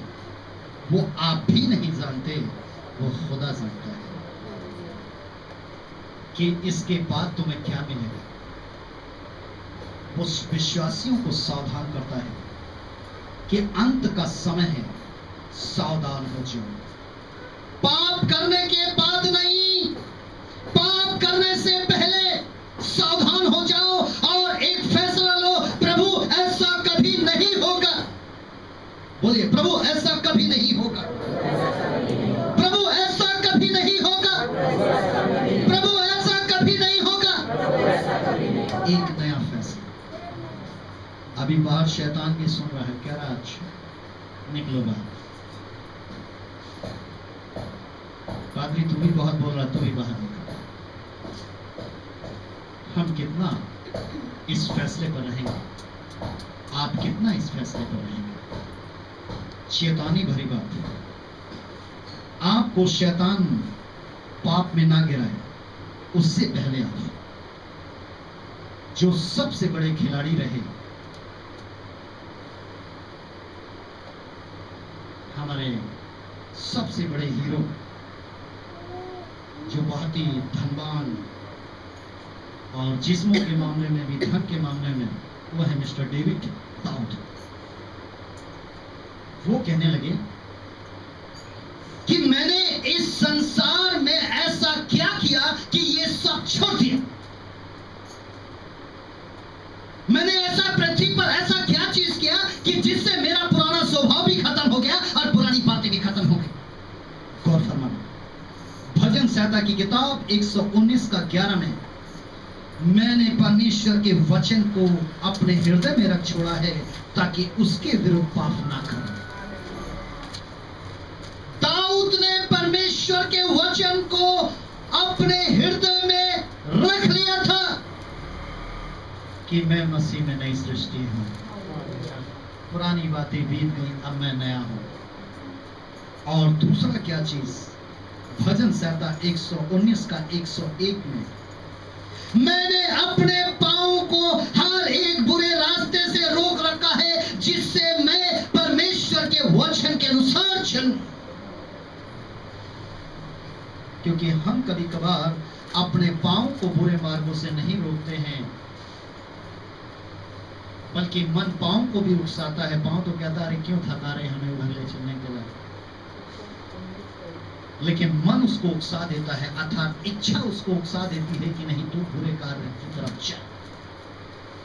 Speaker 1: वो आप भी नहीं जानते, वो खुदा जानता है कि इसके बाद तुम्हें क्या मिलेगा। उस विश्वासियों को सावधान करता है कि अंत का समय है, सावधान हो जाओ। पाप करने के बाद नहीं, पाप करने से पहले सावधान हो जाओ और एक फैसला लो, प्रभु ऐसा कभी नहीं होगा। बोलिए, प्रभु ऐसा कभी नहीं होगा, प्रभु ऐसा कभी नहीं होगा, प्रभु ऐसा कभी नहीं होगा। एक नया फैसला। अभी बाहर शैतान भी सुन रहा है, कह रहा है अच्छा निकलो बाहर, पादरी तू भी बहुत बोल रहा, तू भी बाहर निकल। हम कितना इस फैसले पर रहेंगे, आप कितना इस फैसले पर रहेंगे। शैतानी भरी बात है, आपको शैतान पाप में ना गिराए उससे पहले आप जो सबसे बड़े खिलाड़ी रहे, हमारे सबसे बड़े हीरो, जो बहुत ही धनवान और जिस्मों के मामले में भी, धन के मामले में, वो है मिस्टर डेविड दाऊद। वो कहने लगे कि मैंने इस संसार में ऐसा क्या किया कि ये सब छोड़ दिया। मैंने ऐसा पृथ्वी पर ऐसा क्या चीज किया कि जिससे मेरा पुराना स्वभाव भी खत्म हो गया और पुरानी बातें भी खत्म हो गई। गौर फरमाना, भजन संहिता की किताब 119 का 11 में, मैंने परमेश्वर के वचन को अपने हृदय में रख छोड़ा है ताकि उसके विरुद्ध पाप ना करूं। दाऊद ने परमेश्वर के वचन को अपने हृदय में रख लिया था कि मैं मसीह में नई सृष्टि हूं, पुरानी बातें बीत गई, अब मैं नया हूं। और दूसरा क्या चीज, भजन संहिता 119 का 101 में, मैंने अपने पांव को हर एक बुरे रास्ते से रोक रखा है जिससे मैं परमेश्वर के वचन के अनुसार चलूं। क्योंकि हम कभी कभार अपने पांव को बुरे मार्गों से नहीं रोकते हैं, बल्कि मन पांव को भी उकसाता है। पांव तो कहता है अरे क्यों थका रहे हमें उधर ले चलने के लिए, लेकिन मन उसको उकसा देता है, अर्थात इच्छा उसको उकसा देती है कि नहीं तू बुरे कार्य की तरफ चल।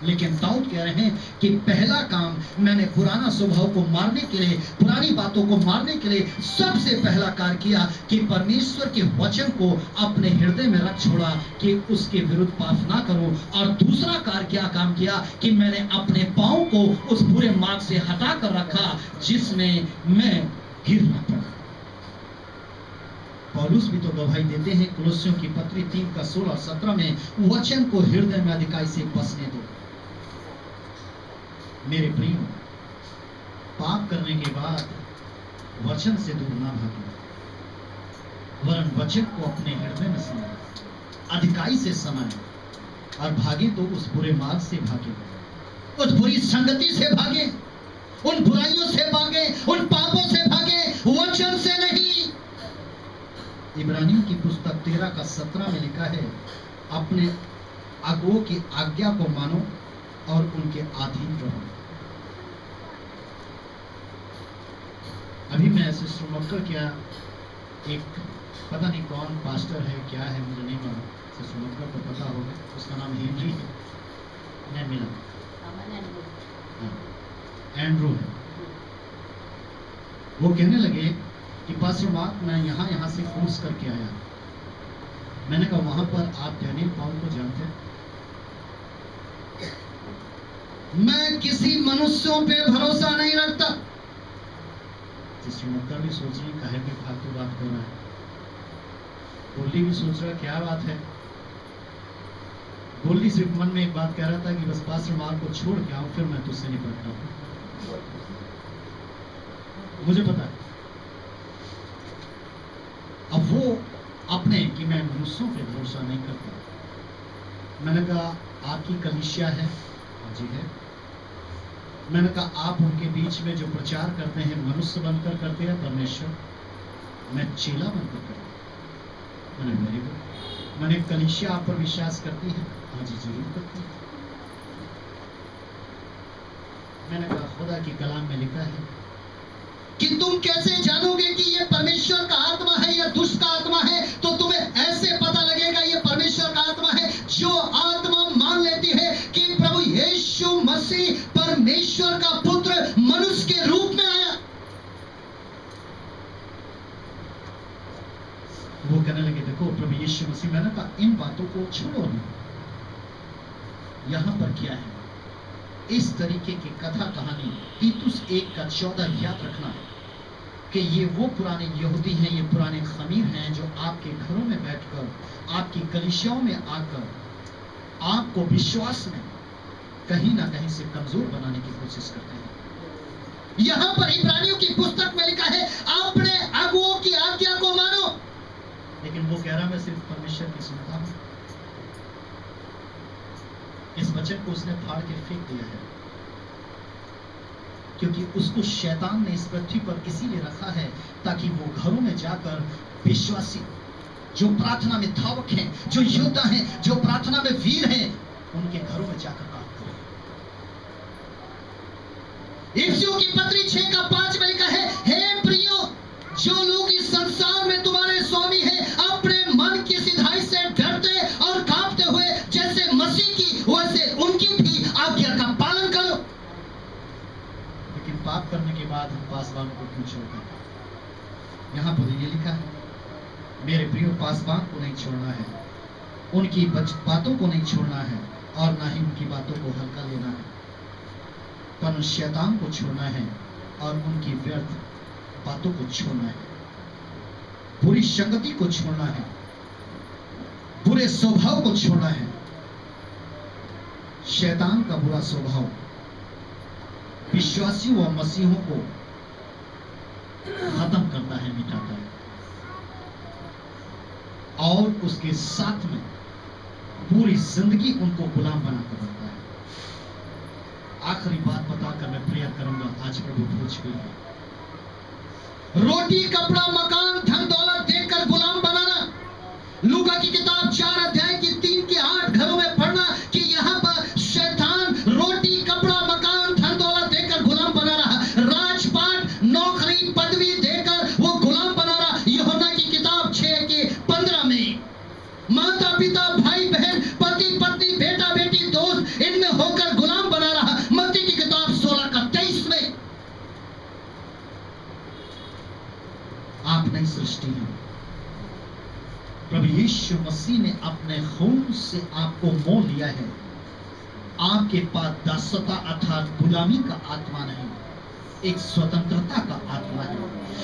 Speaker 1: लेकिन दाऊद कह रहे हैं कि पहला काम मैंने पुराना स्वभाव को मारने के लिए, पुरानी बातों को मारने के लिए सबसे पहला कार्य किया कि परमेश्वर के वचन को अपने हृदय में रख छोड़ा कि उसके विरुद्ध पाप ना करूं। और दूसरा कार्य क्या काम किया कि मैंने अपने पांव को उस बुरे मार्ग से हटा कर रखा जिसमें मैं गिर न पड़ा। पौलुस भी तो गवाही देते हैं कुलुस्सियों की पत्री 3 का 16-17 में, वचन को हृदय में अधिकाई से बसने दो। मेरे प्रियो, पाप करने के बाद वचन से दूर ना भागो, वरन वचन को अपने हृदय में समाए, अधिकाई से समाए, और भागे तो उस बुरे मार्ग से भागे, उस बुरी संगति से भागे, उन बुराइयों से भागे, उन पापों से भागे, वचन से नहीं। इब्रानियों की पुस्तक 13 का 17 में लिखा है, अपने अगुओं की आज्ञा को मानो और उनके अधीन रहो। अभी मैं ऐसे सुनकर क्या, एक पता नहीं कौन पास्टर है क्या है मुझे नहीं मालूम, सुनकर तो पता होगा, उसका नाम हेनरी है, नहीं मिला, एंड्रू है। वो कहने लगे कि पास्टर मार्क मैं यहाँ से कोर्स करके आया। मैंने कहा वहां पर आप डैनियल पॉल को जानते हैं? मैं किसी मनुष्यों पे भरोसा नहीं रखता। भी सोच रही काहे पे फालतू बात कर रहा है। गोल्डी भी सोच रहा क्या बात है। गोल्डी सिर्फ मन में एक बात कह रहा था कि बस पास्टर मार्क को छोड़ के आऊं, फिर मैं तुझसे निपटता हूं। मुझे पता है अब वो अपने कि मैं मनुष्यों पे भरोसा नहीं करता। मैंने कहा आपकी कलीसिया है? हाँ जी है। मैंने कहा आप उनके बीच में जो प्रचार करते हैं मनुष्य बनकर करते हैं परमेश्वर? मैं चेला बनकर करता। मैंने वेरी गुड। मैंने कलीसिया आप पर विश्वास करती है? हाँ जी जरूर करती है। मैंने कहा खुदा की कलाम में लिखा है कि तुम कैसे जानोगे कि ये परमेश्वर का आत्मा है या दुष्ट का आत्मा है? तो तुम्हें ऐसे पता लगेगा ये परमेश्वर का आत्मा है जो आत्मा मान लेती है कि प्रभु यीशु मसीह परमेश्वर का पुत्र मनुष्य के रूप में आया। वो कहने लगे देखो प्रभु यीशु मसीह, मैंने कहा इन बातों को छोड़ो नहीं, यहां पर क्या है? इस तरीके की कथा कहानी तीतुस 1:14 याद रखना कि ये वो पुराने यहूदी हैं, ये पुराने खमीर हैं जो आपके घरों में बैठकर, आपकी कलीसियाओं में आकर आपको विश्वास में कहीं ना कहीं से कमजोर बनाने की कोशिश करते हैं। यहां पर इब्रानियों की पुस्तक में लिखा है अपने अगुओं की आज्ञा को मानो, लेकिन वो कह रहा मैं सिर्फ परमेश्वर की सुनता हूं। इस वचन को उसने फाड़ के फेंक दिया है क्योंकि उसको शैतान ने इस पृथ्वी पर इसीलिए रखा है ताकि वो घरों में जाकर विश्वासी जो प्रार्थना में धावक हैं, जो योद्धा हैं, जो प्रार्थना में वीर हैं, उनके घरों में जाकर काम करें। इफिसियों की पत्री 6:5 में लिखा है हे प्रियो, जो लोग इस संसार में तुम्हारे स्वामी हैं अपने मन की सिधाई से डरते और कांपते हुए जैसे मसीह की वैसे उनकी भी आज्ञा का पालन करो। लेकिन पाप करने के बाद हम पासवान को क्यों छोड़ते हैं? यहां पर ये लिखा है मेरे प्रियो पासवान को नहीं छोड़ना है, उनकी बातों को नहीं छोड़ना है और ना ही उनकी बातों को हल्का लेना है, पर शैतान को छोड़ना है और उनकी व्यर्थ बातों को छोड़ना है, बुरी संगति को छोड़ना है, बुरे स्वभाव को छोड़ना है। शैतान का बुरा स्वभाव विश्वासियों और मसीहों को खत्म करता है, मिटाता है और उसके साथ में पूरी जिंदगी उनको गुलाम बनाकर रखता है। आखिरी बात बताकर मैं प्रेयर करूंगा, आज प्रभु भोज गई है। रोटी कपड़ा मकान धन दौलत देकर गुलाम बनाना। लूका की किताब 4:3-8 घरों में पढ़ना कि यहाँ पर शैतान रोटी कपड़ा मकान धन दौलत देकर गुलाम बना रहा, राजपाट नौकरी पदवी देकर वो गुलाम बना रहा। यूहन्ना की किताब 6:15 में माता पिता भाई बहन पति पत्नी बेटा बेटी दोस्त इनमें होकर गुलाम बना रहा। मत्ती की किताब 16:23 में आप नई सृष्टि हैं। प्रभु यीशु मसीह ने अपने खून से आपको मोल लिया है। आपके पास दासता अर्थात गुलामी का आत्मा नहीं, एक स्वतंत्रता का आत्मा है।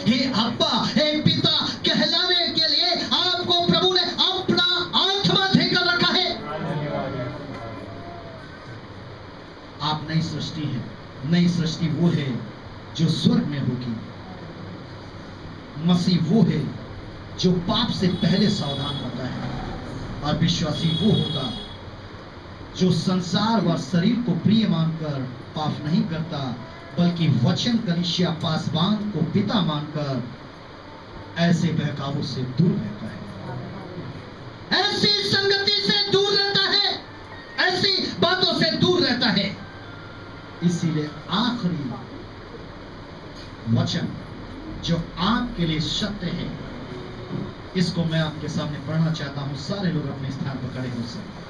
Speaker 1: हे अब्बा, हे पिता कहलाने के लिए आपको प्रभु ने अपना आत्मा देकर रखा है। आप नई सृष्टि हैं। नई सृष्टि वो है जो स्वर्ग में होगी। मसीह वो है जो पाप से पहले सावधान होता है और विश्वासी वो होगा जो संसार व शरीर को प्रिय मानकर पाप नहीं करता, बल्कि वचन कलीसिया पासवान को पिता मानकर ऐसे बहकावों से दूर रहता है, ऐसी संगति से दूर रहता है, ऐसी बातों से दूर रहता है। इसीलिए आखिरी वचन जो आपके लिए सत्य है, इसको मैं आपके सामने पढ़ना चाहता हूं। सारे लोग अपने स्थान पर खड़े हो सकते।